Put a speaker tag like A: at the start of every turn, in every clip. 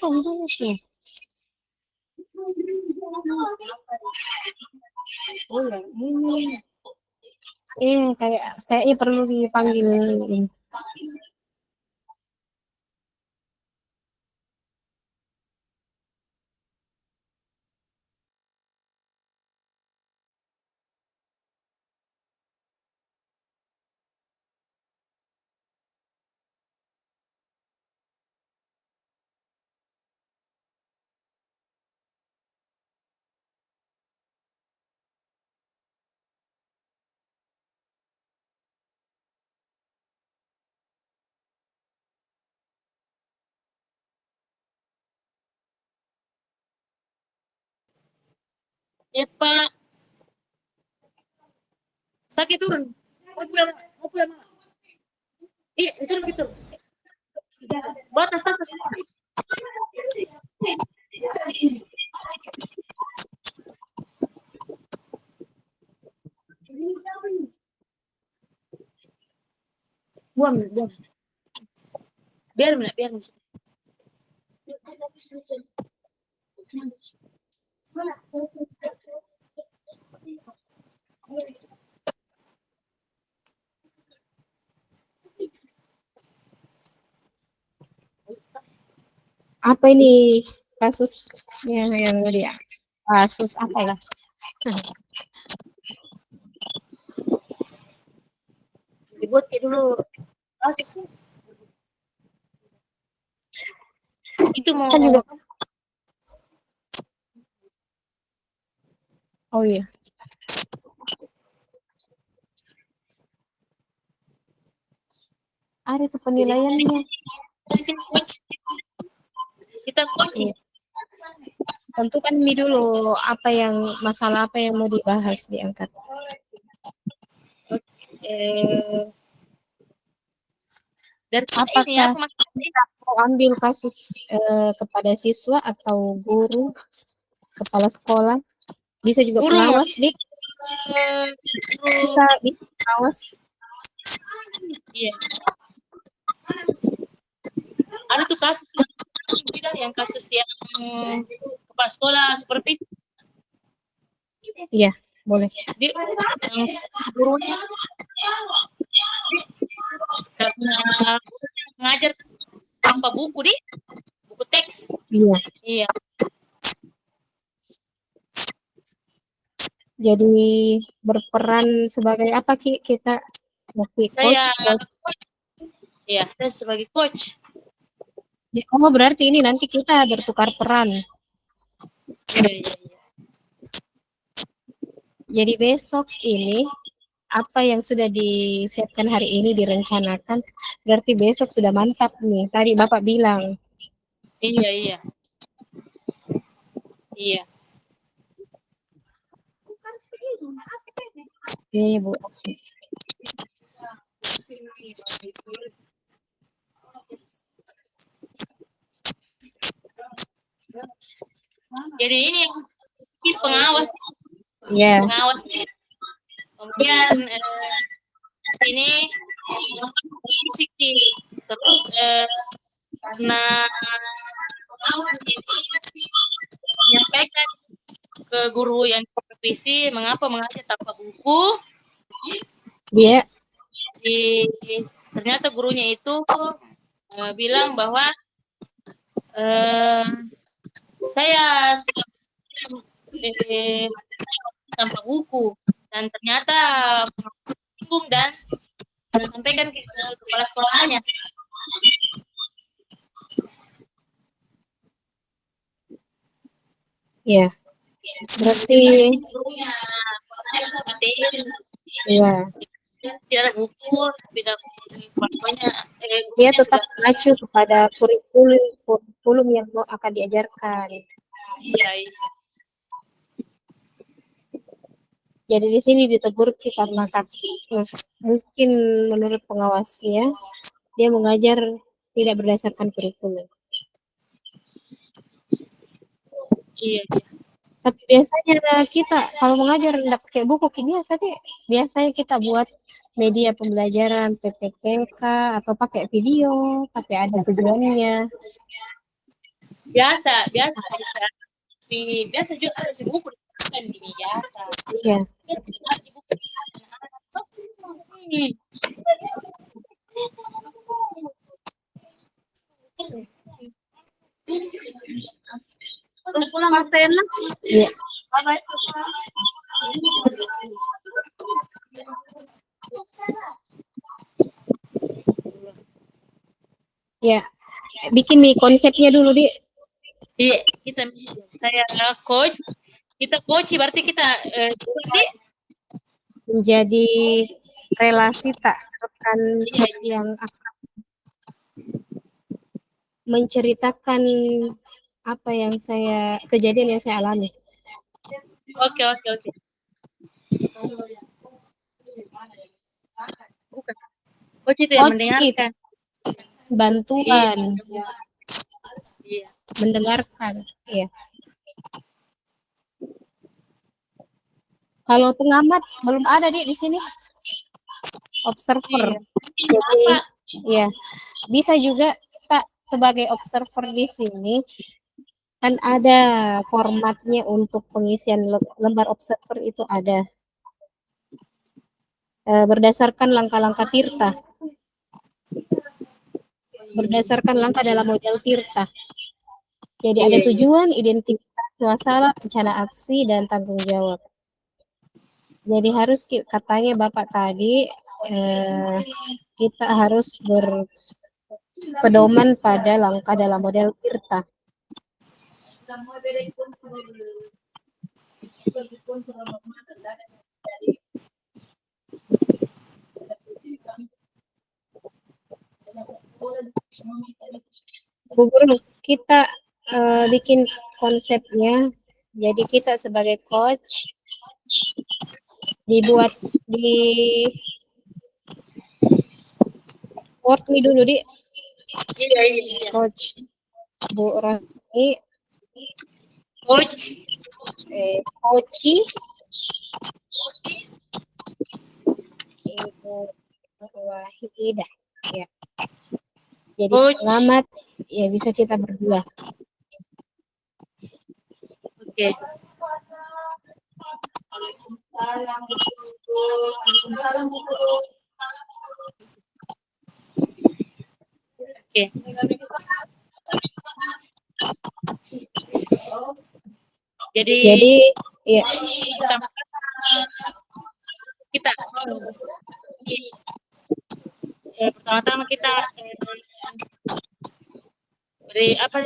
A: kan sih. Oh ya, ini kayak saya perlu dipanggil ini.
B: Ya Pak, sakit turun. Mau pulang. Iya, suruh gitu. Batas. Buang. Biar.
A: Apa ini kasusnya yang dia? Kasus apa ya?
B: Dibuat kayak dulu. Itu mau
A: Kan juga. Oh iya. Ada tuh penilaiannya.
B: Kita coaching.
A: Iya. Tentukan dulu masalah apa yang mau dibahas diangkat.
B: Dan
A: apakah mau ambil kasus kepada siswa atau guru, kepala sekolah, bisa juga
B: guru,
A: pengawas, Dik? Bisa pengawas.
B: Iya. Ada tuh kasus yang kasus yang kepala sekolah supervisi.
A: Iya, boleh.
B: Dia gurunya karena ngajar tanpa buku teks.
A: Iya.
B: Iya.
A: Jadi berperan sebagai apa Ki? Kita
B: saya sebagai coach.
A: Oh, berarti ini nanti kita bertukar peran.
B: Iya.
A: Jadi besok ini apa yang sudah disiapkan hari ini direncanakan, berarti besok sudah mantap nih. Tadi Bapak bilang.
B: Iya.
A: Iya, Bu.
B: Jadi ini pengawas.
A: Iya.
B: Pengawas. Kemudian sini terus karena pengawas ini menyampaikan ke guru yang supervisi mengapa mengajar tanpa buku.
A: Iya.
B: Ternyata gurunya itu bilang bahwa saya sudah tanpa buku, dan ternyata bingung dan sampaikan ke kepala sekolahnya.
A: Iya. Berarti iya.
B: Tidak ada buku, tidak pokoknya
A: dia tetap mengacu kepada kurikulum yang akan diajarkan.
B: Iya.
A: Jadi di sini ditegur karena mungkin menurut pengawasnya dia mengajar tidak berdasarkan kurikulum.
B: Iya.
A: Tapi biasanya kita kalau mengajar tidak pakai buku biasa deh. Biasanya kita buat media pembelajaran PPTK atau pakai video, tapi ada tujuannya.
B: biasa biasa biasa juga ada di buku kan di biasa
A: Iya.
B: ada di buku. Hmm. Pulang Mas Tena.
A: Iya. Ya, bikin nih konsepnya dulu, Di.
B: Iya, saya coach, kita coach berarti kita ini
A: Menjadi relasi tak rekan
B: iya,
A: yang akan menceritakan apa yang kejadian yang saya alami.
B: oke. Bukan. Coach itu yang
A: Coach
B: mendengarkan.
A: bantuan,
B: Iya.
A: mendengarkan, ya. Kalau pengamat belum ada di sini, observer.
B: Iya.
A: Jadi,
B: Apa?
A: ya bisa juga kita sebagai observer di sini kan ada formatnya untuk pengisian lembar observer itu ada berdasarkan langkah-langkah Tirta. Berdasarkan langkah dalam model Tirta. Jadi ada
B: Iya.
A: tujuan, identitas, suasana, rencana aksi, dan tanggung jawab. Jadi harus katanya Bapak tadi kita harus berpedoman pada langkah dalam model Tirta. Bu Guru, kita bikin konsepnya. Jadi kita sebagai coach dibuat di word nih dulu di
B: Iya.
A: coach Bu Rosmi
B: Coach.
A: coachi Ibu Wahidah ya. Jadi pengamat ya bisa kita berdua.
B: Oke. Oke. Jadi
A: ya
B: kita pertama-tama kita beri apa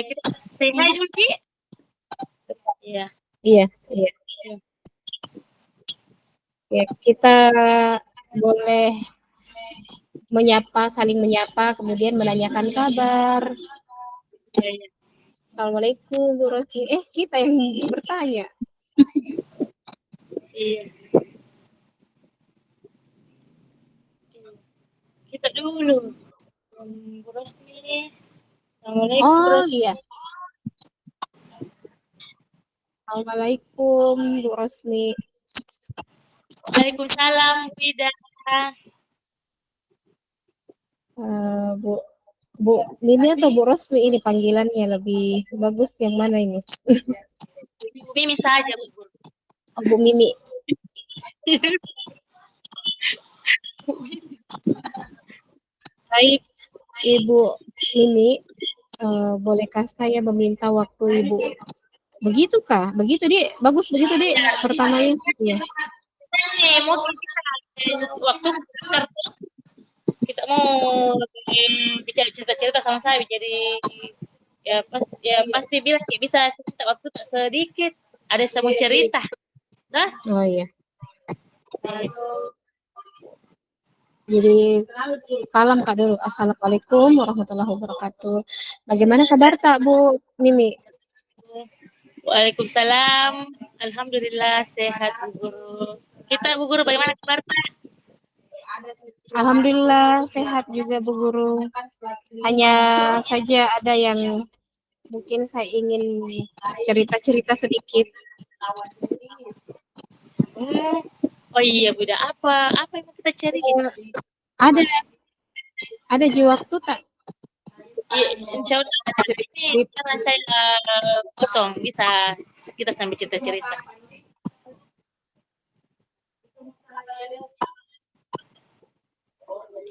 B: kita say hi dulu Ki. Iya.
A: Iya. Ya, kita boleh saling menyapa, kemudian menanyakan kabar.
B: Iya.
A: Assalamualaikum Bu Rosmi. Kita yang bertanya.
B: Iya. Kita dulu. Bu Rosmi. Assalamualaikum Bu Rosmi.
A: Iya. Assalamualaikum Bu Rosmi.
B: Waalaikumsalam Bu Ida.
A: Bu Mimi atau Bu Rosmi ini panggilannya lebih bagus yang mana ini?
B: Bu Mimi saja Bu.
A: Oh, Bu Mimi. Baik Ibu Mimi, bolehkah saya meminta waktu Ibu? Begitukah? Begitu Di? Bagus begitu Di? Pertamanya? Iya.
B: Mau waktu kita mau bicara cerita-cerita sama saya jadi pasti bilang ya bisa cerita waktu tak sedikit ada yang mau cerita nah
A: oh iya jadi salam Kak dulu. Assalamualaikum warahmatullahi wabarakatuh. Bagaimana kabar Tak Bu Mimi?
B: Waalaikumsalam. Alhamdulillah sehat Bu Guru. Kita Bu Guru bagaimana kabar Tak?
A: Alhamdulillah sehat juga Bu Guru. Hanya saja ada yang mungkin saya ingin cerita-cerita sedikit.
B: Oh iya Bunda, apa yang kita cari?
A: Ada di waktu tak?
B: Iya, insya Allah ini karena saya kosong bisa kita sambil cerita-cerita.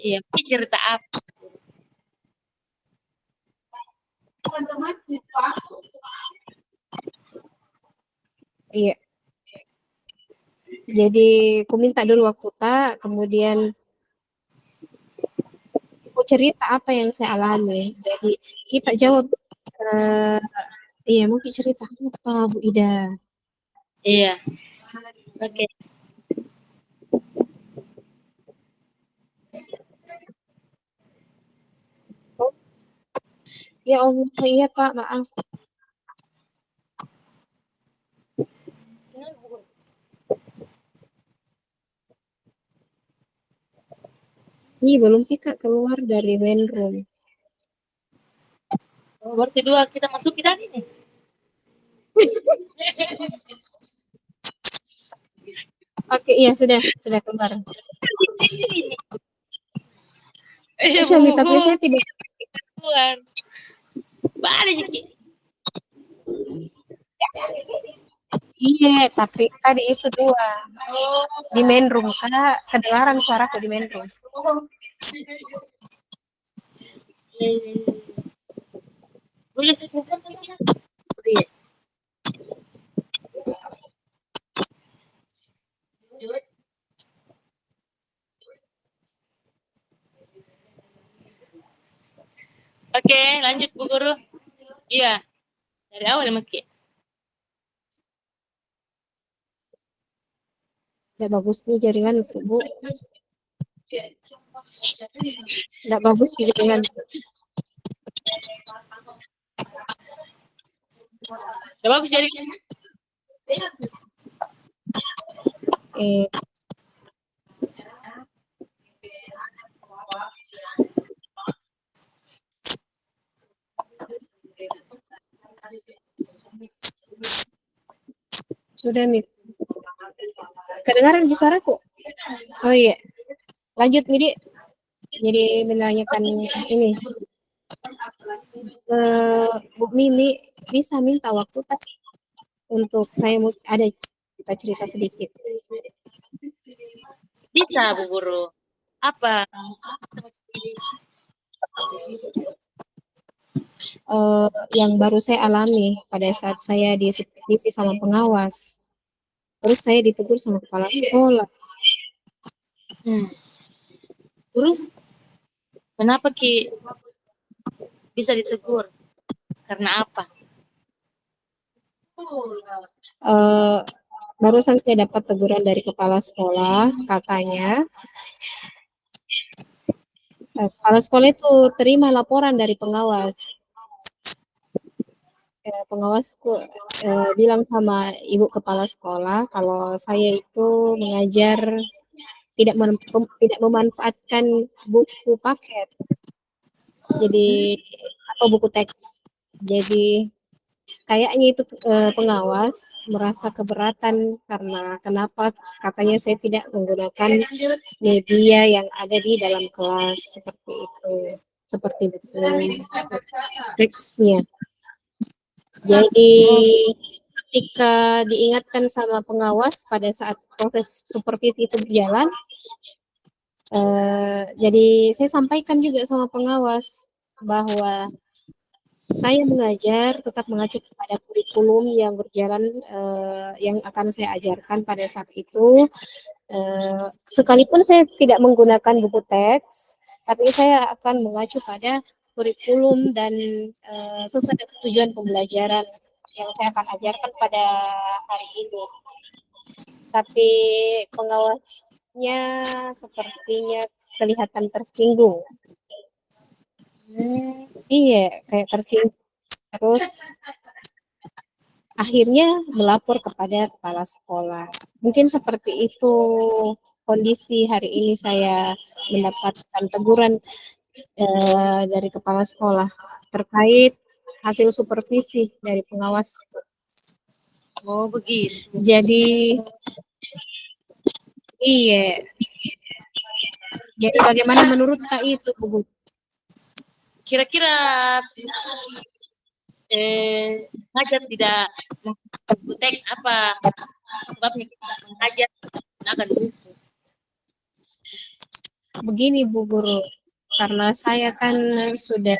B: Iya, mungkin cerita apa?
A: Iya. Jadi aku minta dulu waktu tak, kemudian aku cerita apa yang saya alami. Jadi kita jawab, iya mungkin cerita apa Bu Ida.
B: Iya, oke.
A: Oh, ya Allah, iya Pak, maaf. Ini belum Pika keluar dari main room.
B: Oh, baru kedua kita masuk kita ini.
A: Oke, iya sudah keluar.
B: Iya,
A: Suami, tapi saya tidak.
B: keluar. Balik Ciki.
A: Iya, tapi tadi itu dua di main room karena kedengaran suaraku di main room.
B: Boleh sih.
A: Iya.
B: Oke, lanjut Bu Guru. Iya, dari awal ya Maki.
A: Tidak bagus nih jaringan Bu. Tidak bagus nih jaringan.
B: Udah bagus jadi.
A: Eh, sudah nih. Kedengaran di suaraku? Oh iya. Lanjut Midi. Jadi menanyakan ini. Bu Mimi bisa minta waktu tadi untuk saya ada cerita sedikit.
B: Bisa Bu Guru. Apa?
A: Yang baru saya alami pada saat saya disupervisi sama pengawas. Terus saya ditegur sama kepala sekolah.
B: Terus kenapa Ki bisa ditegur? Karena apa?
A: Barusan saya dapat teguran dari kepala sekolah, katanya kepala sekolah itu terima laporan dari pengawas. Pengawasku bilang sama ibu kepala sekolah kalau saya itu mengajar tidak memanfaatkan buku paket, jadi atau buku teks. Jadi kayaknya itu pengawas merasa keberatan karena kenapa katanya saya tidak menggunakan media yang ada di dalam kelas seperti itu, seperti betul teksnya. Jadi ketika diingatkan sama pengawas pada saat proses supervisi itu berjalan, jadi saya sampaikan juga sama pengawas bahwa saya mengajar tetap mengacu kepada kurikulum yang berjalan, yang akan saya ajarkan pada saat itu. Sekalipun saya tidak menggunakan buku teks, tapi saya akan mengacu pada kurikulum dan sesuai dengan tujuan pembelajaran yang saya akan ajarkan pada hari ini. Tapi pengawasnya sepertinya kelihatan tersinggung. Iya, kayak tersinggung. Terus akhirnya melapor kepada kepala sekolah. Mungkin seperti itu kondisi hari ini saya mendapatkan teguran dari kepala sekolah terkait hasil supervisi dari pengawas.
B: Oh begitu.
A: Jadi iya. Jadi bagaimana menurut Kak itu, Bu?
B: kira-kira mengajar tidak buku teks apa sebabnya kita mengajar menggunakan buku?
A: Begini Bu Guru, karena saya kan sudah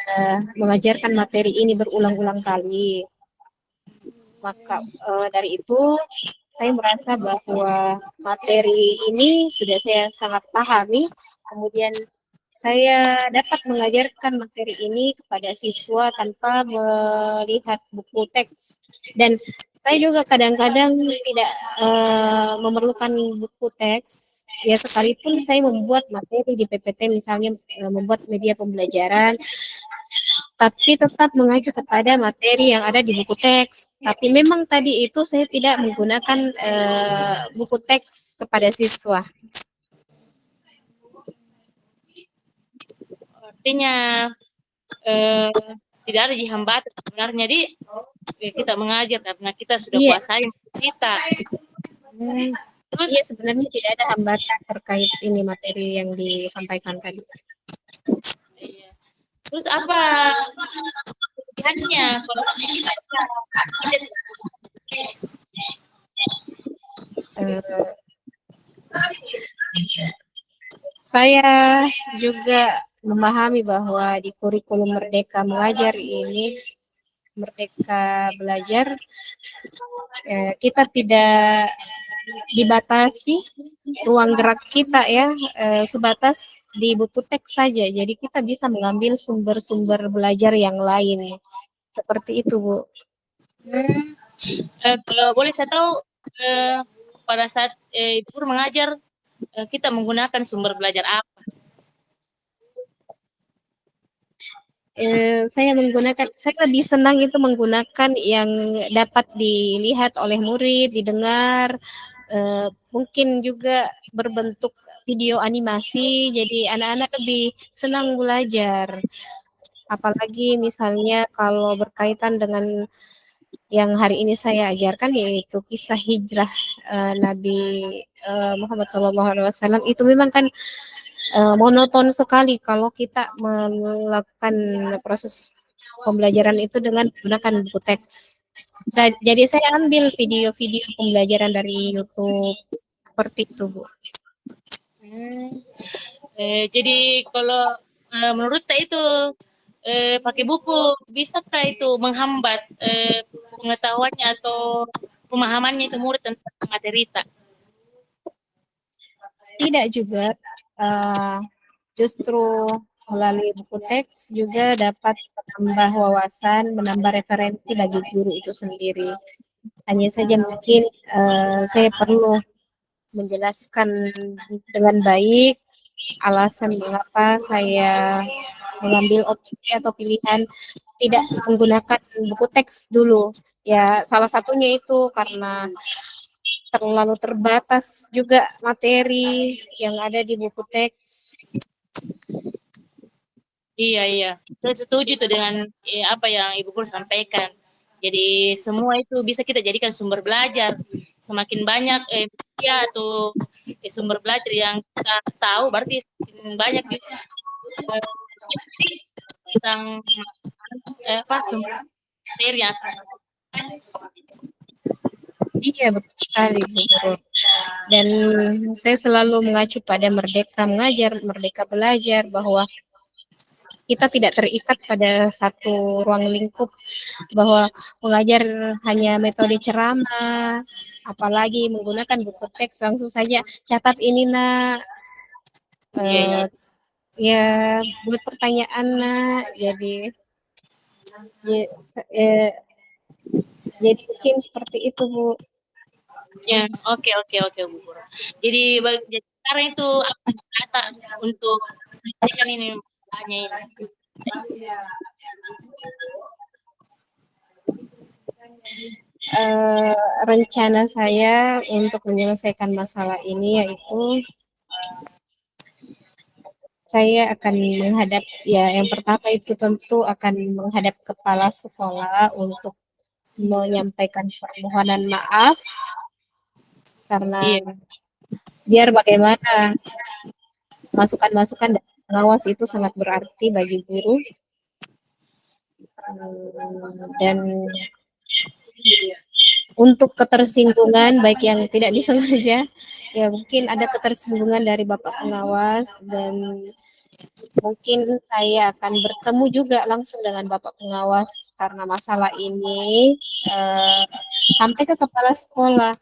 A: mengajarkan materi ini berulang-ulang kali, maka dari itu saya merasa bahwa materi ini sudah saya sangat pahami, kemudian saya dapat mengajarkan materi ini kepada siswa tanpa melihat buku teks. Dan saya juga kadang-kadang tidak memerlukan buku teks. Ya sekalipun saya membuat materi di PPT, misalnya membuat media pembelajaran, tapi tetap mengacu kepada materi yang ada di buku teks. Tapi memang tadi itu saya tidak menggunakan buku teks kepada siswa.
B: Artinya tidak ada hambatan sebenarnya. Jadi kita mengajar karena kita sudah kuasai kita. Terus
A: iya, sebenarnya tidak ada hambatan terkait ini materi yang disampaikan tadi.
B: Iya. Terus apa kelebihannya kalau kita
A: saya juga memahami bahwa di kurikulum Merdeka Mengajar ini, Merdeka Belajar, kita tidak dibatasi ruang gerak kita ya, sebatas di buku teks saja. Jadi kita bisa mengambil sumber-sumber belajar yang lain. Seperti itu, Bu.
B: Kalau boleh saya tahu pada saat Ibu Guru mengajar kita menggunakan sumber belajar apa?
A: Saya lebih senang itu menggunakan yang dapat dilihat oleh murid, didengar, mungkin juga berbentuk video animasi, jadi anak-anak lebih senang belajar. Apalagi misalnya kalau berkaitan dengan yang hari ini saya ajarkan, yaitu kisah hijrah Nabi Muhammad SAW, itu memang kan monoton sekali kalau kita melakukan proses pembelajaran itu dengan menggunakan buku teks. Jadi saya ambil video-video pembelajaran dari YouTube seperti itu, Bu.
B: Jadi kalau menurut saya itu pakai buku bisakah itu menghambat pengetahuannya atau pemahamannya itu murid tentang materi tak?
A: Tidak juga, justru melalui buku teks juga dapat menambah wawasan, menambah referensi bagi guru itu sendiri. Hanya saja mungkin saya perlu menjelaskan dengan baik alasan mengapa saya mengambil opsi atau pilihan tidak menggunakan buku teks dulu. Ya, salah satunya itu karena terlalu terbatas juga materi yang ada di buku teks.
B: Iya. Saya setuju tuh dengan apa yang Ibu Guru sampaikan. Jadi semua itu bisa kita jadikan sumber belajar. Semakin banyak media atau sumber belajar yang kita tahu, berarti semakin banyak tentang apa sumber materi yang
A: Iya, betul sekali, Bu Guru. Dan saya selalu mengacu pada Merdeka Mengajar, Merdeka Belajar, bahwa kita tidak terikat pada satu ruang lingkup, bahwa mengajar hanya metode ceramah, apalagi menggunakan buku teks, langsung saja catat ini nak, ya buat pertanyaan nak, jadi jadi mungkin seperti itu, Bu.
B: ya, oke Bu Guru. Jadi sekarang itu apa kata untuk selesaikan ini makanya ini.
A: Rencana saya untuk menyelesaikan masalah ini yaitu saya akan menghadap, ya yang pertama itu tentu akan menghadap kepala sekolah untuk menyampaikan permohonan maaf, karena biar bagaimana masukan-masukan dari pengawas itu sangat berarti bagi guru. Dan untuk ketersinggungan baik yang tidak disengaja, ya mungkin ada ketersinggungan dari Bapak pengawas, dan mungkin saya akan bertemu juga langsung dengan Bapak pengawas karena masalah ini, sampai ke kepala sekolah.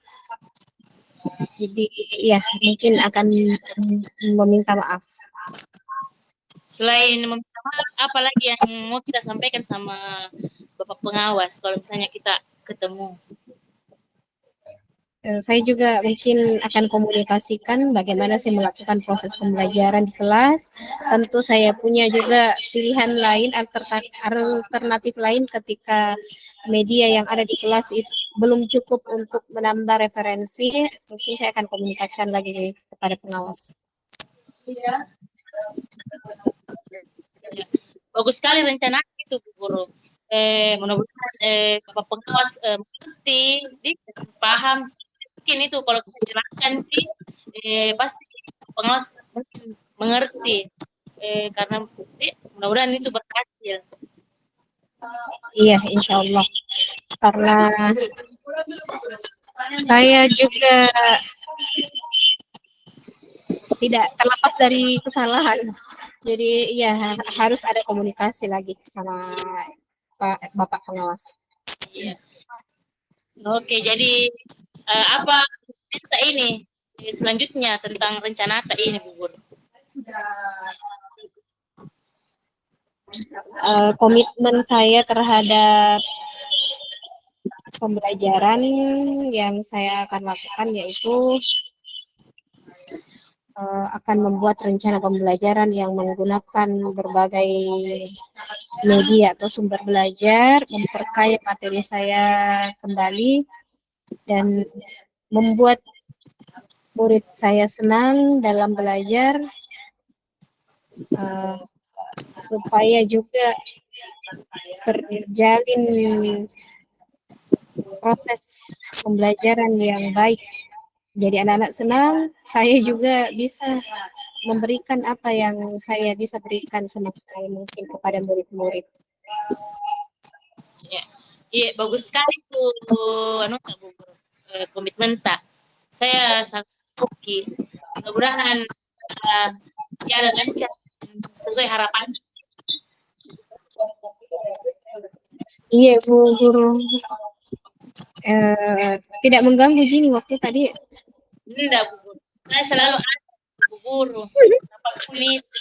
A: Jadi ya mungkin akan meminta maaf.
B: Selain meminta maaf, apa lagi yang mau kita sampaikan sama Bapak pengawas kalau misalnya kita ketemu?
A: Saya juga mungkin akan komunikasikan bagaimana saya melakukan proses pembelajaran di kelas. Tentu saya punya juga pilihan lain, alternatif lain ketika media yang ada di kelas itu belum cukup untuk menambah referensi. Mungkin saya akan komunikasikan lagi kepada pengawas.
B: Bagus sekali rencana itu, Bu Guru. Mudah-mudahan Bapak pengawas mengerti, paham. Mungkin itu kalau kita jelaskan sih, pasti pengawas mungkin mengerti. Karena mudah-mudahan itu berhasil.
A: Iya, insya Allah. Karena saya juga tidak terlepas dari kesalahan. Jadi ya harus ada komunikasi lagi sama Bapak pengawas.
B: Iya. Oke, jadi apa minta ini selanjutnya tentang rencana ini, Bu Guru?
A: Komitmen saya terhadap pembelajaran yang saya akan lakukan yaitu akan membuat rencana pembelajaran yang menggunakan berbagai media atau sumber belajar, memperkaya materi saya kembali, dan membuat murid saya senang dalam belajar, supaya juga terjalin proses pembelajaran yang baik. Jadi anak-anak senang, saya juga bisa memberikan apa yang saya bisa berikan semaksimal mungkin kepada murid-murid.
B: Ya, iya bagus sekali tuh, anu Bu Guru, komitmen tak. Saya sangat oke. Mudah-mudahan jalan lancar sesuai harapan.
A: Iya Bu Guru. Tidak mengganggu Jini waktu tadi.
B: Tidak Bu Guru. Saya selalu ada Bu Guru. Apapun itu.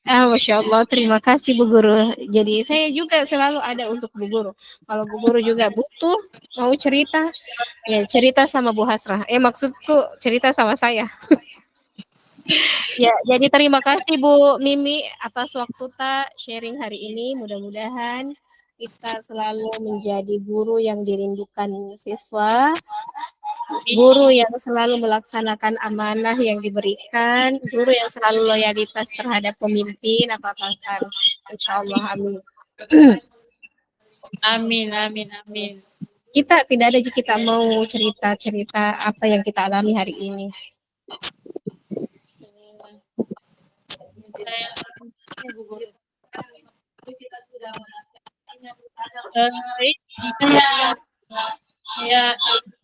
A: Masya Allah, terima kasih Bu Guru. Jadi saya juga selalu ada untuk Bu Guru. Kalau Bu Guru juga butuh, mau cerita, ya cerita sama Bu Hasrah. Maksudku cerita sama saya. Ya, jadi terima kasih Bu Mimi atas waktu sharing hari ini. Mudah-mudahan kita selalu menjadi guru yang dirindukan siswa, guru yang selalu melaksanakan amanah yang diberikan, guru yang selalu loyalitas terhadap pemimpin atau atasan. Insya Allah, amin.
B: Amin, amin, amin.
A: Kita tidak ada jika kita mau cerita-cerita apa yang kita alami hari ini.
B: Saya ya,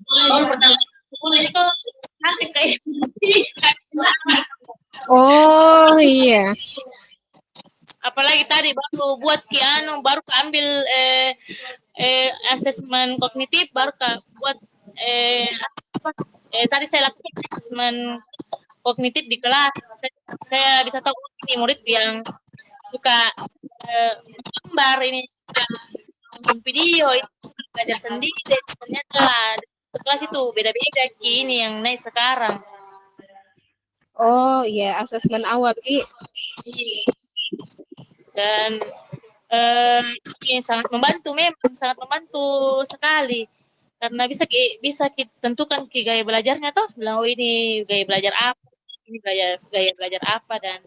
B: soal pertama itu nanti kayak
A: oh iya,
B: apalagi tadi baru buat baru ambil asesmen kognitif, baru buat tadi saya lakukan asesmen kognitif di kelas. Saya bisa tahu ini murid yang suka gambar, ini nonton video, itu belajar sendiri. Ternyata kelas itu beda-beda kini yang naik sekarang.
A: Oh iya, asesmen awal Ki.
B: Dan ini sangat membantu, memang sangat membantu sekali, karena bisa kita tentukan gaya belajarnya toh, bilang oh ini gaya belajar apa, ini gaya belajar apa, dan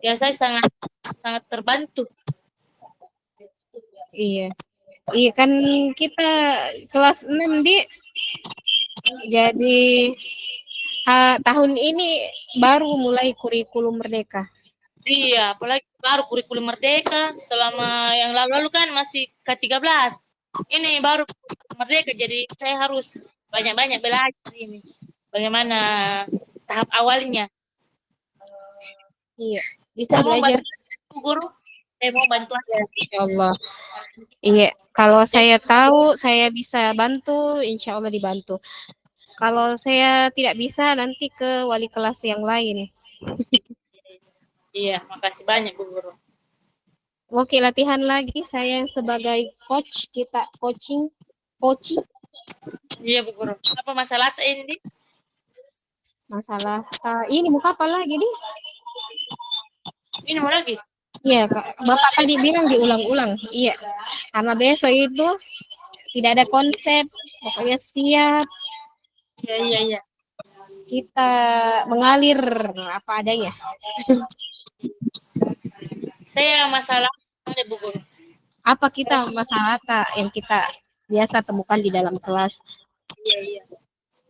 B: ya saya sangat sangat terbantu.
A: Iya. Iya kan kita kelas 6 di. Jadi tahun ini baru mulai kurikulum merdeka.
B: Iya, apalagi baru kurikulum merdeka selama yang lalu-lalu kan masih K13. Ini baru kurikulum merdeka, jadi saya harus banyak-banyak belajar ini. Bagaimana tahap awalnya.
A: Iya, bisa
B: Saya mau
A: belajar.
B: bantu guru, saya mau bantu aja.
A: Insya Allah. Iya, kalau saya tahu saya bisa bantu, insya Allah dibantu. Kalau saya tidak bisa, nanti ke wali kelas yang lain.
B: Iya, makasih banyak Bu Guru.
A: Oke, latihan lagi. Saya sebagai coach, kita coaching.
B: Iya Bu Guru. Apa masalah ini?
A: Masalah, ini mau kapan lagi nih?
B: Ini mau lagi?
A: Iya, Kak. Bapak tadi bilang diulang-ulang. Iya, karena besok itu tidak ada konsep, pokoknya siap,
B: Iya, iya, iya.
A: kita mengalir apa adanya.
B: Saya masalah ada Bu Guru.
A: Apa kita masalah Kak, yang kita biasa temukan di dalam kelas?
B: Iya, iya.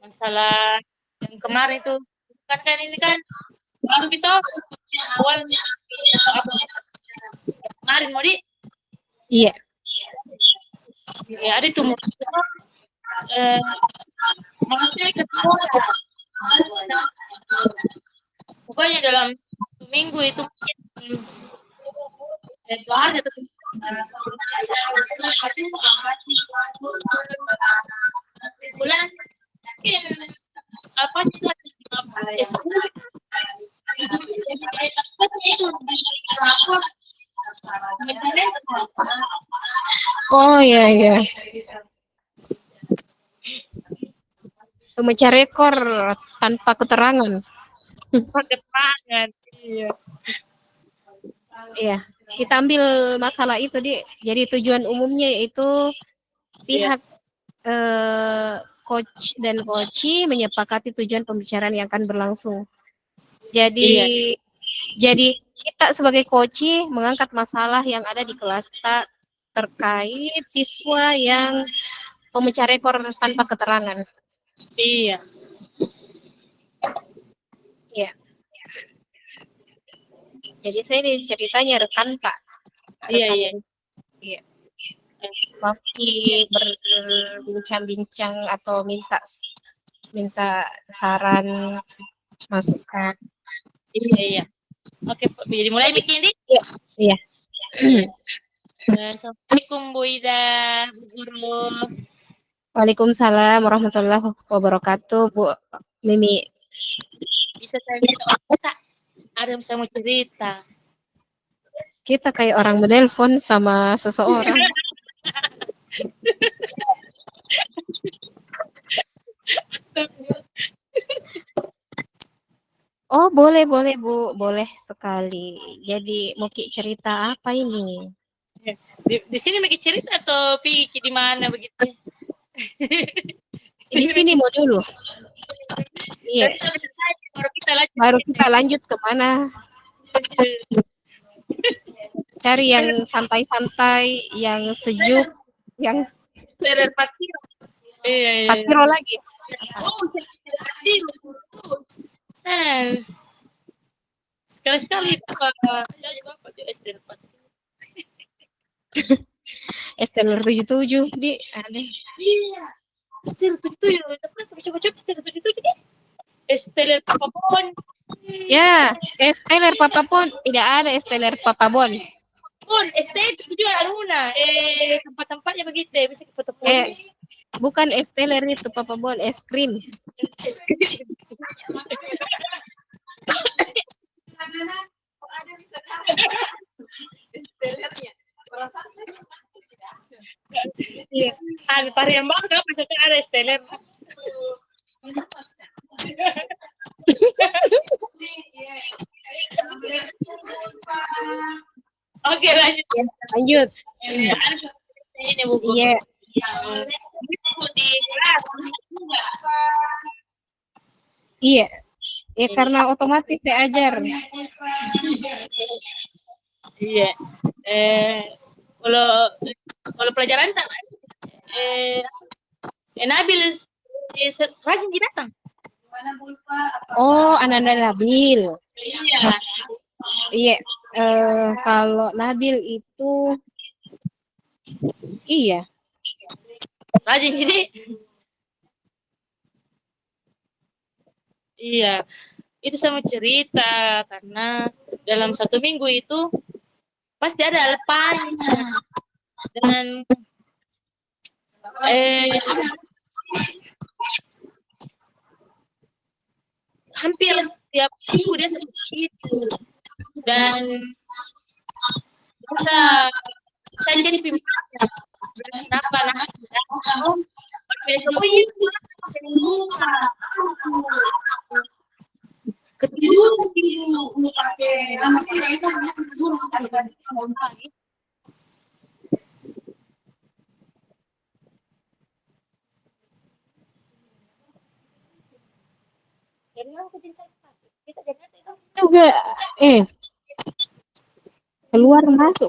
B: Masalah yang kemarin itu kan ini kan baru kita awalnya kemarin mau di
A: Iya,
B: ya ada itu maksudnya ke sekolah. Pokoknya dalam 1 minggu itu dua hari atau bulan mungkin apa juga
A: oh iya iya. Memecah rekor tanpa keterangan.
B: pakai tangan. Iya.
A: Iya, kita ambil masalah itu jadi tujuan umumnya yaitu pihak coach dan coachee menyepakati tujuan pembicaraan yang akan berlangsung. Jadi kita sebagai coachee mengangkat masalah yang ada di kelas terkait siswa yang pemecah rekor tanpa keterangan.
B: Iya.
A: Iya. Jadi saya ini ceritanya rekan Pak.
B: Iya, iya.
A: Iya. Mafi berbincang-bincang atau minta saran, masukan.
B: Iya, iya. Oke, jadi mulai bikin ini.
A: Iya. Iya.
B: Assalamualaikum Bu Ida, Bu Guru.
A: Waalaikumsalam warahmatullahi wabarakatuh, Bu Mimi.
B: Bisa saya minta waktu tak? Ada yang saya mau cerita.
A: Kita kayak orang menelpon sama seseorang. Oh, boleh Bu, boleh sekali. Jadi mau cerita apa ini?
B: Di sini mau cerita atau pergi di mana begitu?
A: Di sini mau dulu. Iya. Baru kita lanjut kemana? Cari yang santai-santai, yang sejuk, yang
B: Patiro. Iya.
A: Patiro lagi.
B: Sekali-sekali Bapak juga STR Patiro.
A: STR 77 di aneh.
B: Iya. STR 77, coba-coba STR 77 deh. STR Papapon.
A: Ya, STR Papapon tidak ada STR Papabon.
B: Pon, itu juga Aruna. Tempat-tempatnya begitu, bisa foto-foto.
A: Bukan STR itu Papabon, es krim.
B: Iya. Varian baru kan maksudnya ada STR. Oke, lanjut.
A: Lanjut.
B: Ini buku.
A: Iya. Iya. Ya karena otomatis saya ajar.
B: Iya. Kalau pelajaran tak Nabil rajin datang.
A: Oh, anak-anak Nabil.
B: Iya.
A: Iya, kalau Nabil itu iya.
B: Rajin jadi iya. Itu sama cerita karena dalam 1 minggu itu pasti ada lepanya dan hampir tiap minggu dia seperti itu dan bisa saya jadi pimpinan kenapa oh iya saya lupa kedua
A: juga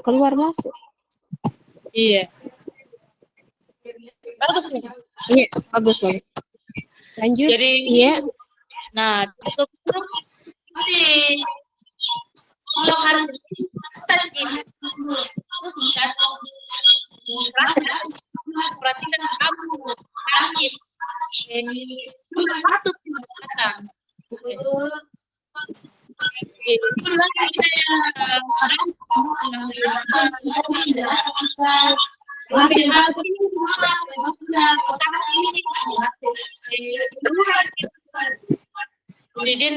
A: keluar masuk.
B: Iya.
A: Iya, bagus. Lanjut.
B: Jadi
A: iya.
B: Nah, itu nanti kalau harus tadi perhatikan kamu nangis patut datang itu lagi jadi dia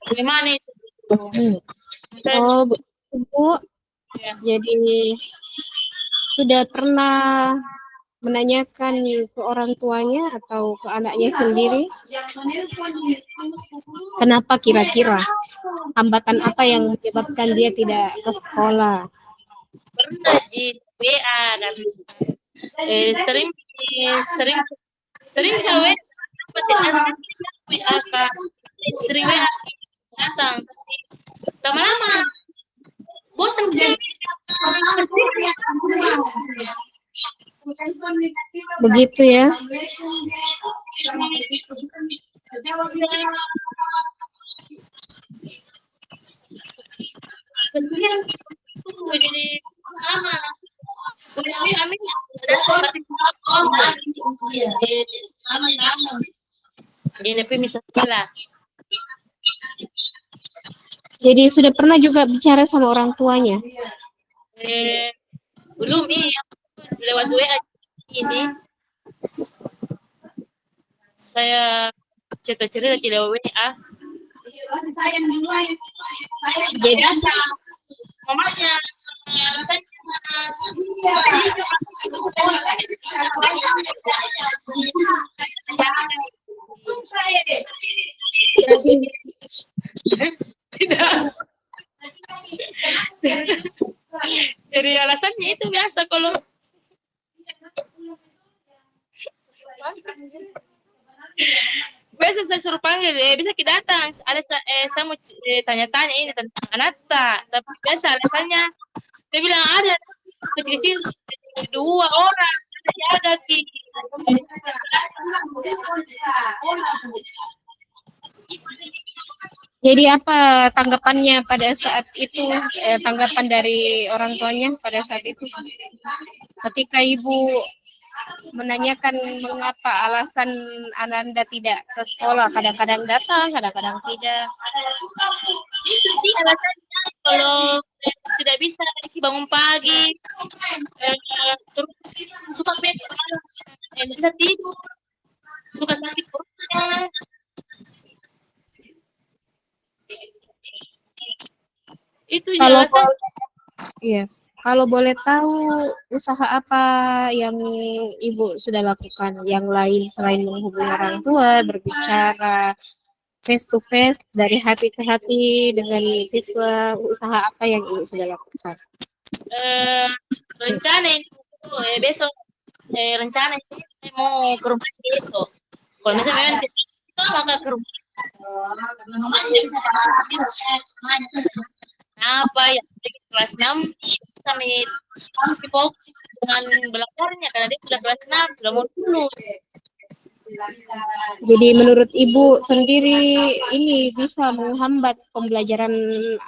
B: gimana itu?
A: Oh, Bu.
B: Ya.
A: Jadi sudah pernah menanyakan ke orang tuanya atau ke anaknya sendiri kenapa kira-kira hambatan apa yang menyebabkan dia tidak ke sekolah?
B: Pernah di WA kan sering saya WA kan sering WA datang lama-lama bosan
A: begitu ya.
B: jadi lama
A: jadi sudah pernah juga bicara sama orang tuanya?
B: Belum lewat WA ini saya cerita di lewat WA.
A: Jadi
B: mamanya tidak. Jadi alasannya itu biasa kalau biasa saya suruh panggil bisa kita datang ada saya mau tanya-tanya ini tentang Anatta tapi biasa alasannya dia bilang ada kecil-kecil 2 orang jaga ki.
A: Jadi apa tanggapannya pada saat itu, tanggapan dari orang tuanya pada saat itu? Ketika ibu menanyakan mengapa alasan Ananda tidak ke sekolah, kadang-kadang datang, kadang-kadang tidak.
B: Itu sih alasannya kalau tidak bisa bangun pagi, terus suka bisa tidur, suka sakit perutnya. Itu
A: kalau
B: alasan.
A: Iya. Kalau boleh tahu usaha apa yang ibu sudah lakukan yang lain selain menghubungi orang tua, berbicara face to face dari hati ke hati dengan siswa, usaha apa yang ibu sudah lakukan?
B: Rencana itu besok rencana ini mau ke rumah besok. Kalau misalnya kita mau ke rumah apa ya kelas 6 sampai mesti fokus dengan belajarnya karena dia sudah kelas 6 sudah mau lulus.
A: Jadi menurut Ibu sendiri ini bisa menghambat pembelajaran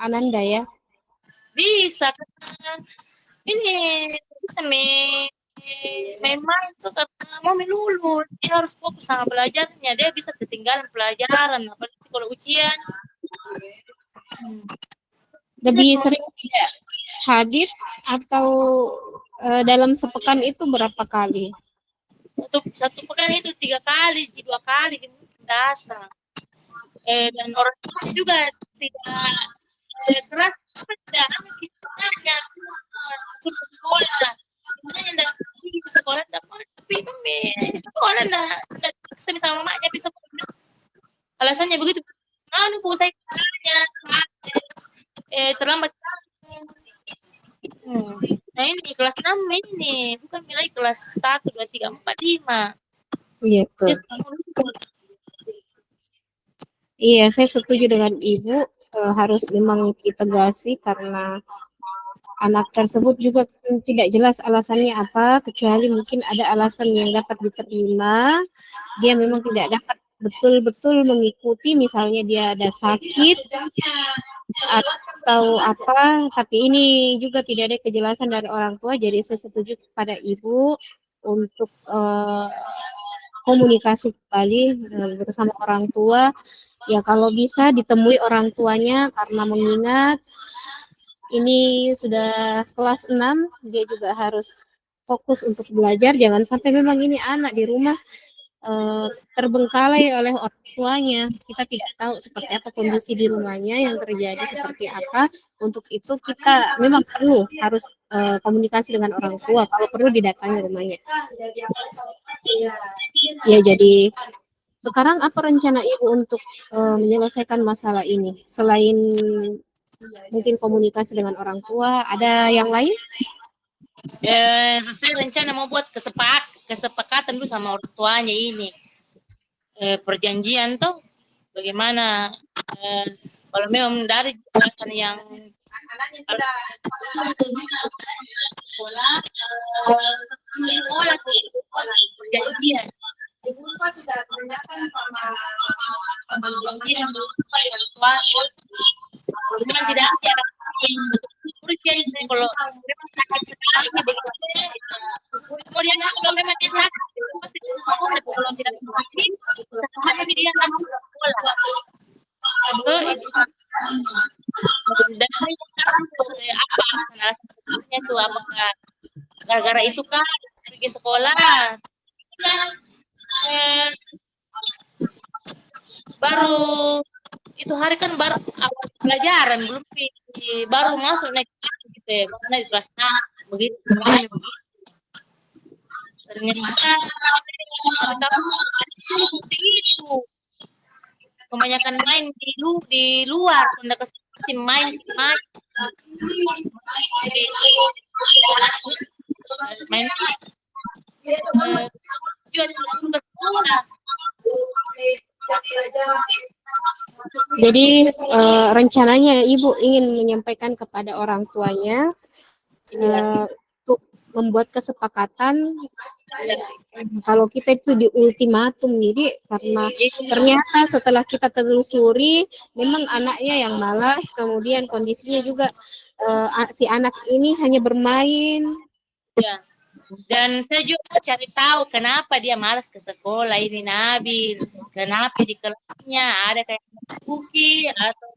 A: Ananda ya?
B: Bisa karena ini bisa memang tuh karena mau lulus dia harus fokus sama belajarnya, dia bisa ketinggalan pelajaran apalagi kalau ujian.
A: Lebih sering tidak hadir atau dalam sepekan itu berapa kali?
B: Satu pekan itu 3 kali, 2 kali dia mungkin datang. Dan orang tua juga tidak keras, tidak kisahnya sekolah. Sebenarnya enggak sekolah dapat, tapi kami sekolah enggak sama mamanya bisa sekolah. Alasannya begitu. Kok saya tanya, terlambat. Nah ini kelas 6 ini, bukan nilai kelas 1, 2, 3, 4, 5.
A: Iya, iya, saya setuju dengan Ibu, harus memang ditegasi karena anak tersebut juga tidak jelas alasannya apa, kecuali mungkin ada alasan yang dapat diterima, dia memang tidak dapat betul-betul mengikuti, misalnya dia ada sakit atau apa, tapi ini juga tidak ada kejelasan dari orang tua, jadi saya setuju kepada Ibu untuk komunikasi kembali bersama orang tua. Ya kalau bisa ditemui orang tuanya karena mengingat ini sudah kelas 6, dia juga harus fokus untuk belajar, jangan sampai memang ini anak di rumah terbengkalai oleh orang tuanya. Kita tidak tahu seperti apa kondisi di rumahnya, yang terjadi seperti apa. Untuk itu kita memang perlu harus komunikasi dengan orang tua, kalau perlu didatangi rumahnya. Ya, jadi sekarang apa rencana Ibu untuk menyelesaikan masalah ini? Selain mungkin komunikasi dengan orang tua, ada yang lain?
B: Saya rencana mau buat kesepakatan dulu sama orang tuanya ini. Perjanjian tuh bagaimana kalau memang dari jelasan yang sekolah perjanjian memang tidak ada kalau memang sakit sekali kemudian kalau memang dia sakit pasti kalau tidak sakit tapi dia harus sekolah dan apa alasannya itu apakah gara-gara itu kan pergi sekolah baru itu hari kan baru pelajaran belum baru masuk naik gitu ya naik kelas 6 begitu ternyata itu kebanyakan main di luar tidak seperti main
A: Jadi rencananya Ibu ingin menyampaikan kepada orang tuanya untuk membuat kesepakatan kalau kita itu di ultimatum, jadi karena ternyata setelah kita telusuri memang anaknya yang malas, kemudian kondisinya juga si anak ini hanya bermain.
B: Ya. Dan saya juga cari tahu kenapa dia malas ke sekolah ini Nabil, kenapa di kelasnya ada kayak kuki atau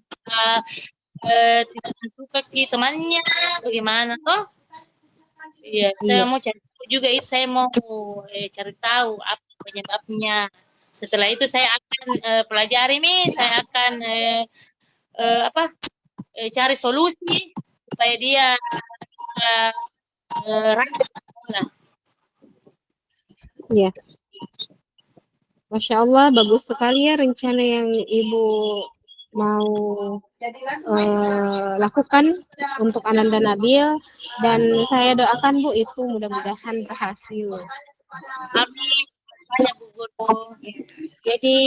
B: tidak suka ki temannya, bagaimana toh? Iya, saya mau cari tahu juga itu, saya mau cari tahu apa penyebabnya. Setelah itu saya akan pelajari saya akan cari solusi supaya dia rajin sekolah.
A: Ya, Masya Allah, bagus sekali ya rencana yang Ibu mau lakukan untuk Ananda Nabil, dan saya doakan Bu itu mudah-mudahan berhasil.
B: Amin. Banyak Bu Guru.
A: Jadi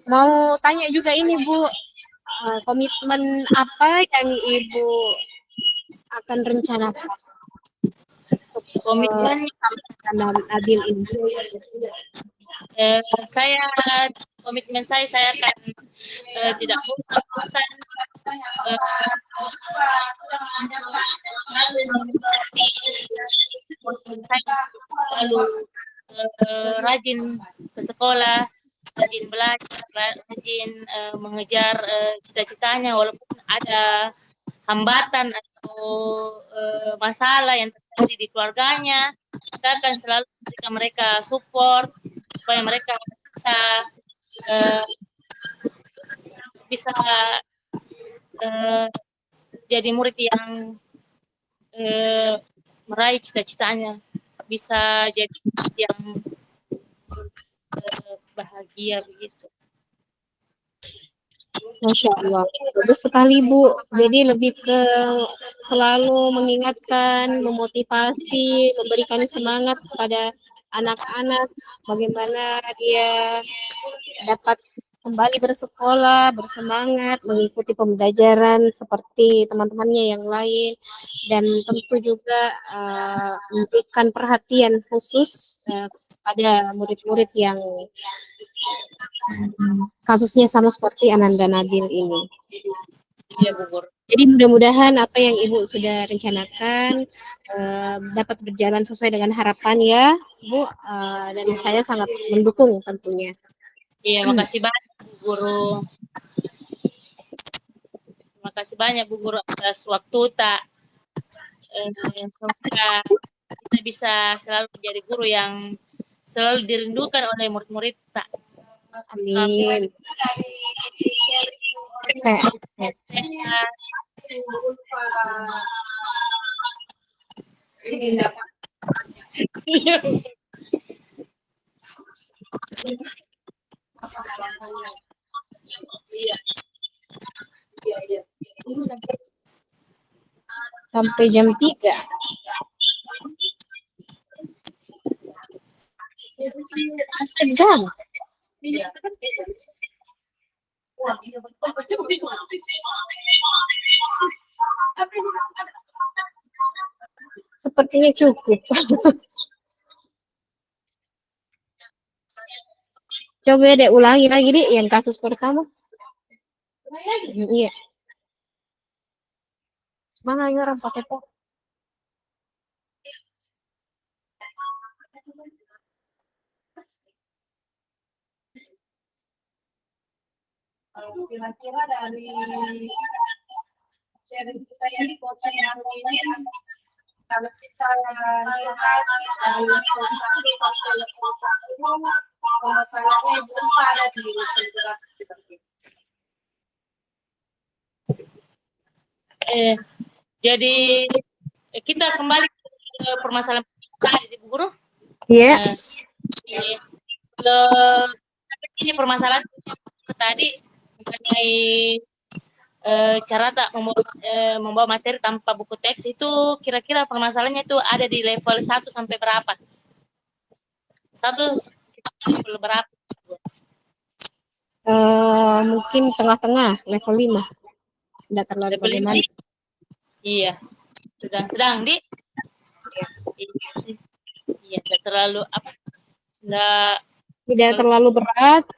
A: mau tanya juga ini Bu, komitmen apa yang Ibu akan rencanakan?
B: Komitmen
A: Nabil ini?
B: Saya komitmen saya akan tidak bosan saya selalu rajin ke sekolah, rajin belajar, rajin mengejar cita-citanya walaupun ada hambatan atau masalah yang terjadi di keluarganya. Saya akan selalu memberikan mereka support supaya mereka bisa jadi murid yang meraih cita-citanya, bisa jadi murid yang bahagia begitu.
A: Masya Allah, bagus sekali Bu. Jadi lebih ke selalu mengingatkan, memotivasi, memberikan semangat kepada anak-anak bagaimana dia dapat kembali bersekolah, bersemangat, mengikuti pembelajaran seperti teman-temannya yang lain, dan tentu juga memberikan perhatian khusus pada murid-murid yang kasusnya sama seperti Ananda Nabil ini.
B: Iya, Bu Guru.
A: Jadi mudah-mudahan apa yang Ibu sudah rencanakan dapat berjalan sesuai dengan harapan ya, Bu. Dan saya sangat mendukung tentunya.
B: Iya, makasih banyak Bu Guru. Terima kasih banyak Bu Guru atas waktu tak. Semoga kita bisa selalu menjadi guru yang selalu dirindukan oleh murid-murid tak.
A: Amin. Sampai jam 3. Jam. Sepertinya cukup. Coba deh ulangi lagi deh yang kasus pertama. Iya. Mana ini orang pakai pok? Kira-kira dari sharing kita ini coaching yang ini kalau kita lihat masalahnya belum ada di
B: jadi kita kembali ke permasalahan tadi Bu Guru.
A: Iya.
B: Ini permasalahan tadi mengenai cara tak membawa materi tanpa buku teks itu kira-kira permasalahannya itu ada di level 1 sampai berapa? 1 level berapa?
A: Mungkin tengah-tengah, level 5. Tidak terlalu bagaimana.
B: Iya. Sedang-sedang di. Iya sih. Iya, tidak terlalu apa?
A: Tidak terlalu berat,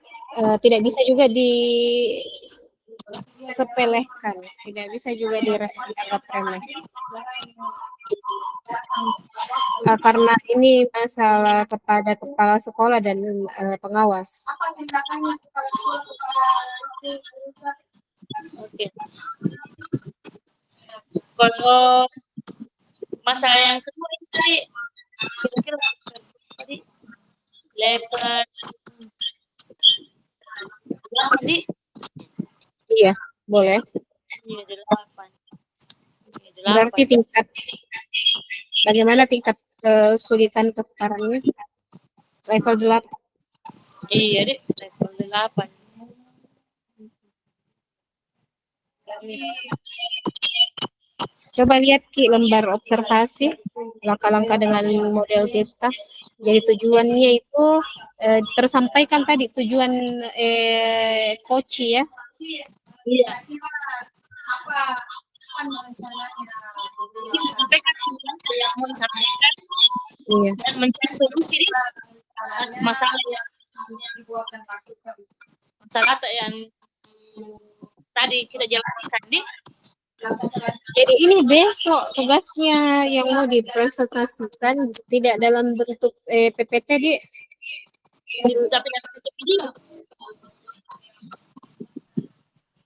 A: tidak bisa juga disepelekan, tidak bisa juga dianggap remeh. Karena ini masalah kepada kepala sekolah dan pengawas.
B: Oke. Kalau masalah yang kedua ini tadi level tadi.
A: Iya, boleh.
B: Iya, 8.
A: Berarti tingkat bagaimana tingkat kesulitan kesekarannya? Level 8.
B: Iya, deh, level 8.
A: Coba lihat Ki lembar observasi langkah-langkah dengan model kita. Jadi tujuannya itu tersampaikan tadi tujuan coach ya.
B: Iya.
A: Iya.
B: dan mencari solusi di masalah yang masalah yang tadi kita jalankan di.
A: Jadi ini besok tugasnya yang mau dipresentasikan tidak dalam bentuk PPT, Dik.
B: Tapi dalam bentuk video.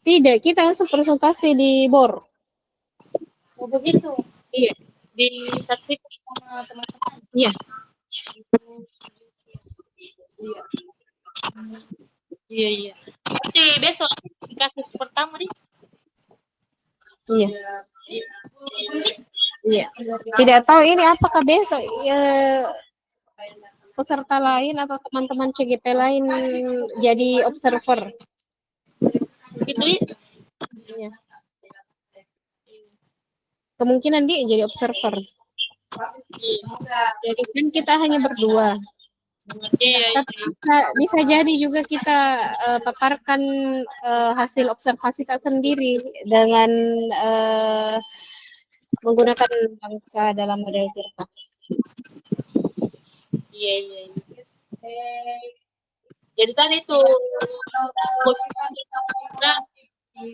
A: Tidak, kita langsung presentasi di BOR.
B: Oh begitu.
A: Iya.
B: Disaksikan sama teman-teman.
A: Iya.
B: Iya, iya. Berarti besok kasus pertama nih.
A: Iya. Iya. Tidak tahu ini apakah besok peserta lain atau teman-teman CGP lain jadi observer.
B: Gitu ya.
A: Iya. Kemungkinan dia jadi observer. Jadi kan kita hanya berdua.
B: Iya,
A: Tapi bisa jadi juga kita paparkan hasil observasi kita sendiri dengan menggunakan angka dalam model Tirta.
B: Iya, iya. Jadi tadi itu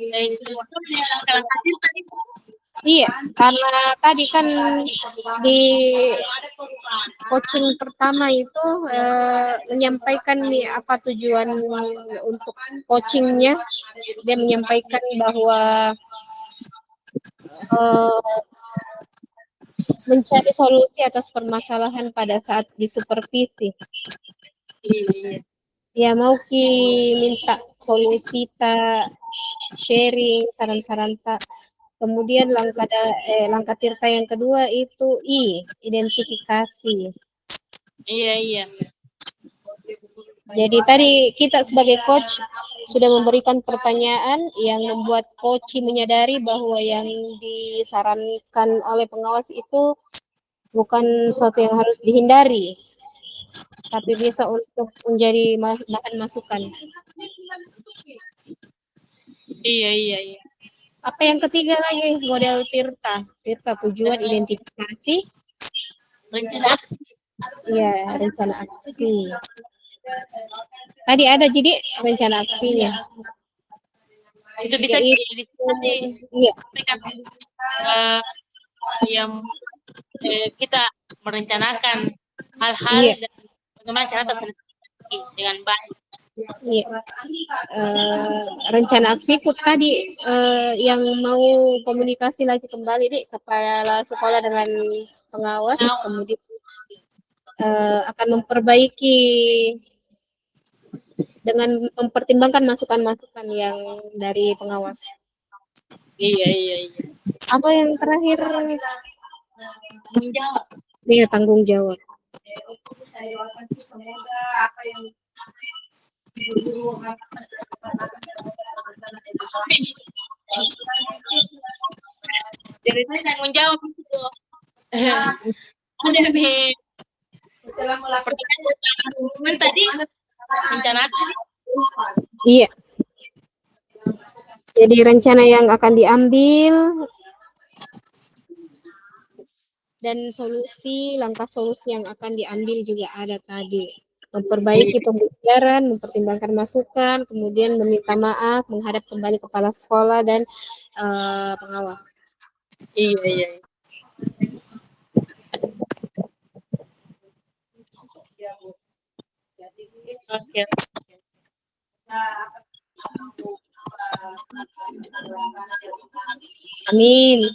B: dari sudut langkah-langkah tadi.
A: Iya, karena tadi kan di coaching pertama itu menyampaikan nih apa tujuan untuk coachingnya. Dia menyampaikan bahwa mencari solusi atas permasalahan pada saat disupervisi. Ya mau ki minta solusi tak sharing saran-saran tak. Kemudian langkah Tirta yang kedua itu identifikasi.
B: Iya, iya.
A: Jadi tadi kita sebagai coach sudah memberikan pertanyaan yang membuat coach menyadari bahwa yang disarankan oleh pengawas itu bukan sesuatu yang harus dihindari, tapi bisa untuk menjadi bahan masukan.
B: Iya, iya, iya.
A: Apa yang ketiga lagi model Tirta tujuan identifikasi,
B: rencana aksi.
A: Ya, rencana aksi. Tadi ada jadi rencana aksinya.
B: Itu bisa
A: Yaitu,
B: nanti
A: iya.
B: Yang kita merencanakan hal-hal
A: Iya.
B: dan bagaimana cara terselesai dengan baik.
A: Iya. Rencana aksi put tadi yang mau komunikasi lagi kembali deh kepala sekolah dengan pengawas, kemudian akan memperbaiki dengan mempertimbangkan masukan-masukan yang dari pengawas.
B: Iya, iya, iya.
A: Apa yang terakhir?
B: Tanggung jawab.
A: Iya, tanggung jawab.
B: Jadi saya tanggung jawab itu. Ada pertanyaan tadi rencana tadi.
A: Iya. Jadi rencana yang akan diambil dan langkah solusi yang akan diambil juga ada tadi. Memperbaiki pembelajaran, mempertimbangkan masukan, kemudian meminta maaf, menghadap kembali kepala sekolah dan pengawas.
B: Iya, iya. Oke.
A: Amin.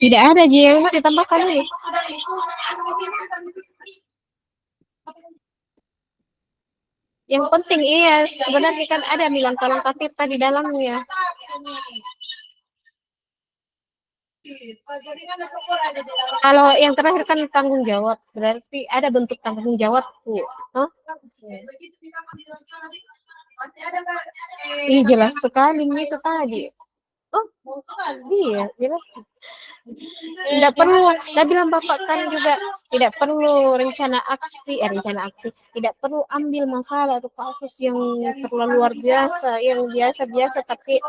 A: Tidak ada JLH ditambahkan ini. Yang penting iya sebenarnya kan ada langkah-langkah Tirta di dalamnya. Kalau yang terakhir kan tanggung jawab, berarti ada bentuk tanggung jawab tuh. Hah? Ih, jelas sekali itu tadi. Oh, iya, jelas. Tidak perlu, saya bilang Bapak kan juga tidak perlu rencana aksi, tidak perlu ambil masalah atau kasus yang terlalu luar biasa, yang biasa-biasa, tapi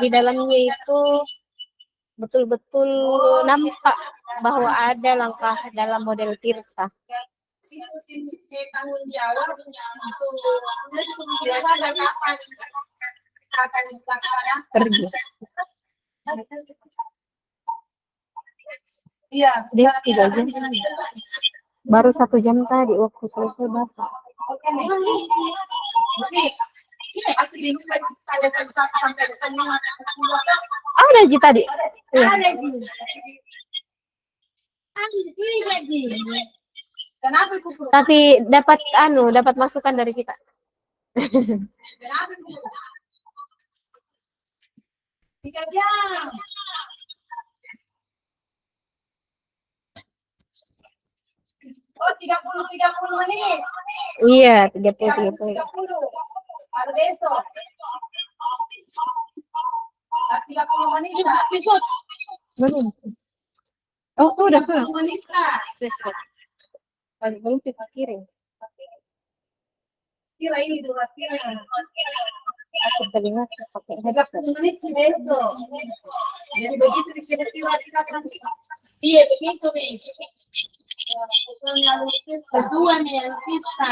A: di dalamnya itu betul-betul nampak bahwa ada langkah dalam model Tirta. Pergi. Iya, dia 3 jam. Baru 1 jam tadi waktu selesai Bapak. Ada Ji tadi. Iya. Tapi dapat masukan dari kita. Oh, 30 menit. Iya, 30. Baru besok. 30 menit. Besok. Oh, sudah. Besok. Belum kita kirim. Kira ini dulu kira. Aku terdengar pakai headset. 30 menit besok. Jadi begitu dikira-kira kita kan. Iya, begitu nih. Kedua nih yang kita.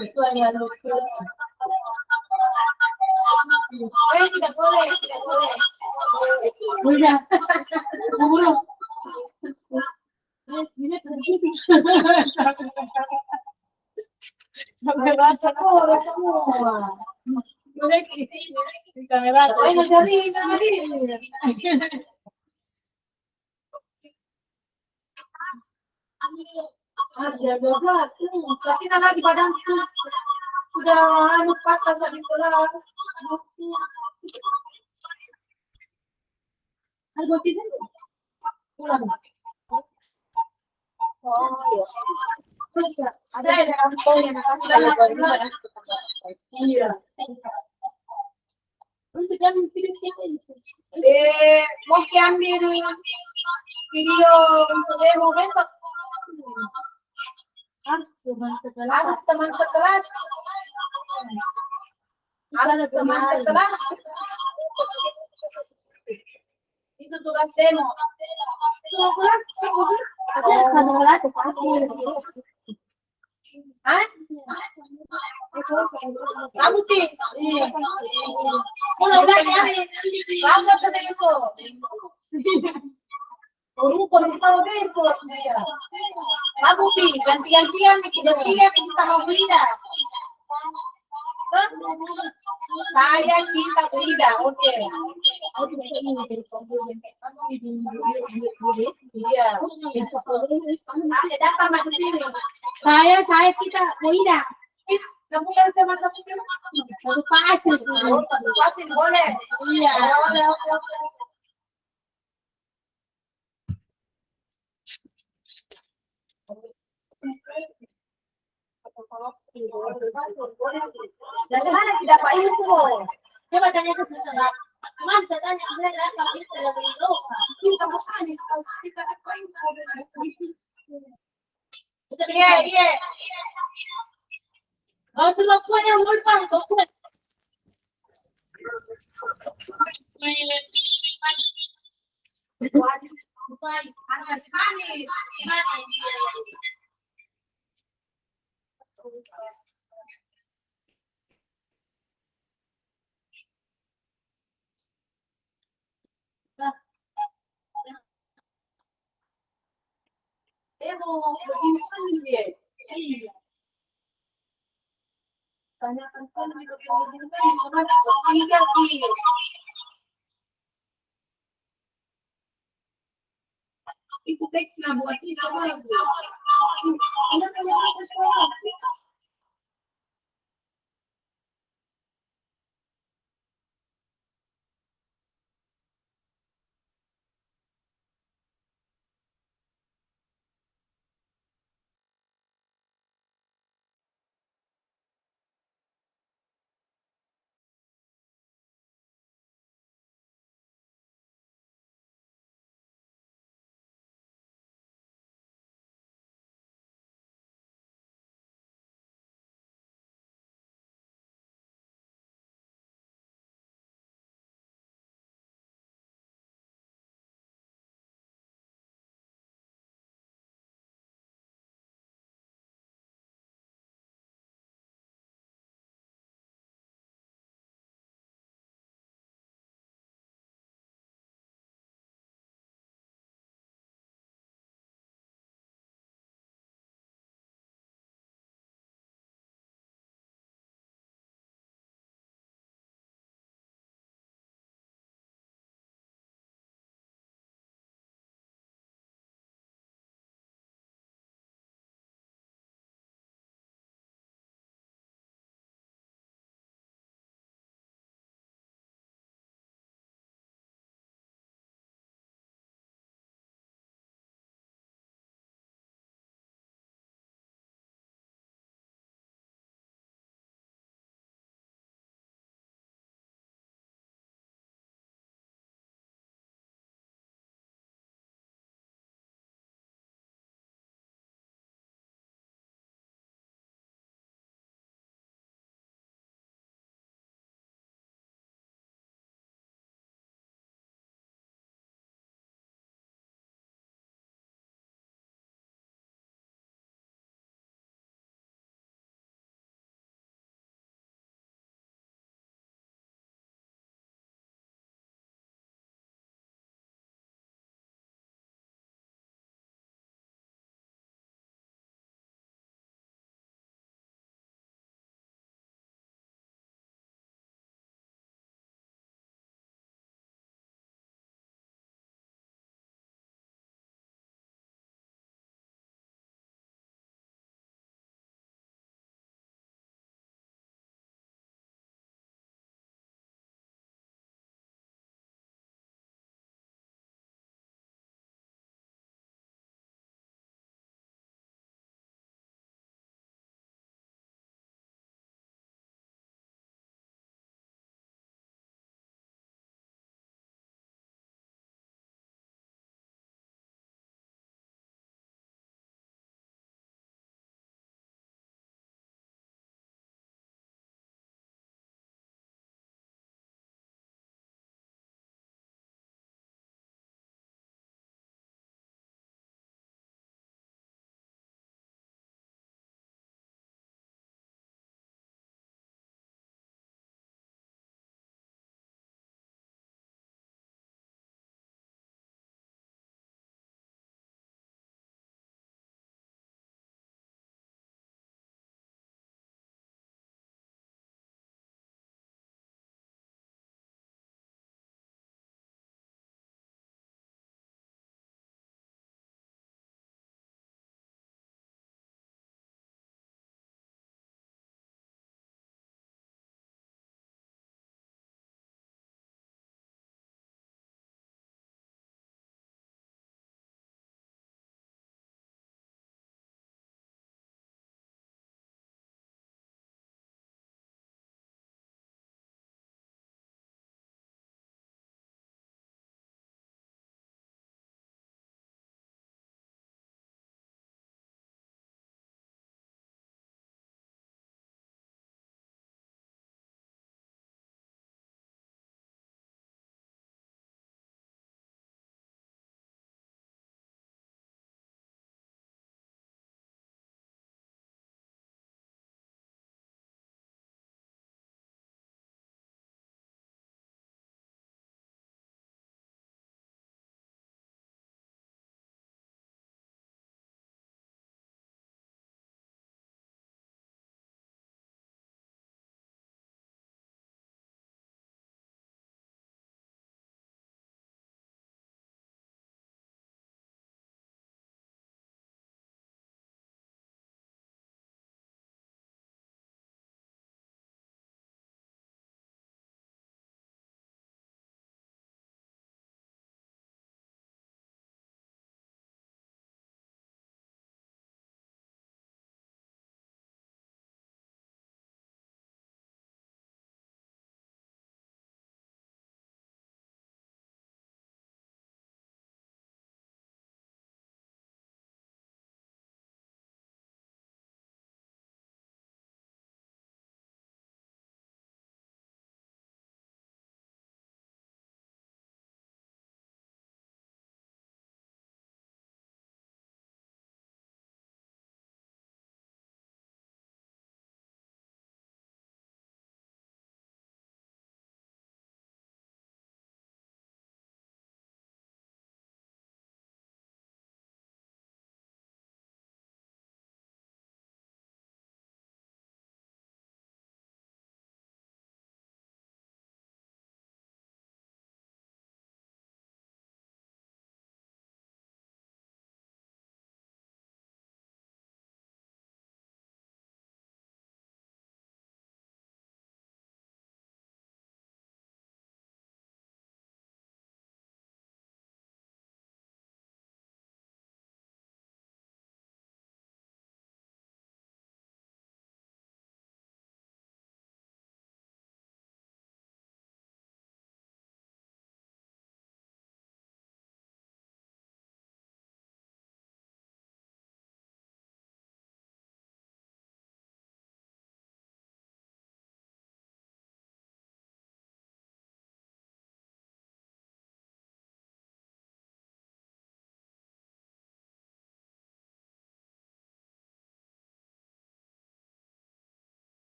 A: Sesuai yang lucu. Tidak boleh. Udah. Buruk. Ini begitu. Sampai baca semua. Boleh di kamera. Dari. Tapi lagi badan sudah patah tadi pulang. Ada tidak? Pulang. Oh iya. Ada kampung yang kasih iya. Untuk jam mau ambil video untuk demo besok. Harus teman sekelas. Itu tugas demo. Kamu sih? Iya. Udah ya. Kamu sudah itu. Kurang tahu deh itu dia. Kamu sih ganti-gantian kita mau beli dah. Saya kita beli dah, oke. Iya. Ada apa di sini? Saya kita beli dah. Kamu yang sama satu pasir boleh. Iya. Dari mana tidak Pak Info? Coba tanya ke sana. Mas, tanya apa itu lagi itu? Kita bukan kita apa info? Iya. Oh, semua yang lupa. Tanyakan itu teksnya buat kita bagus.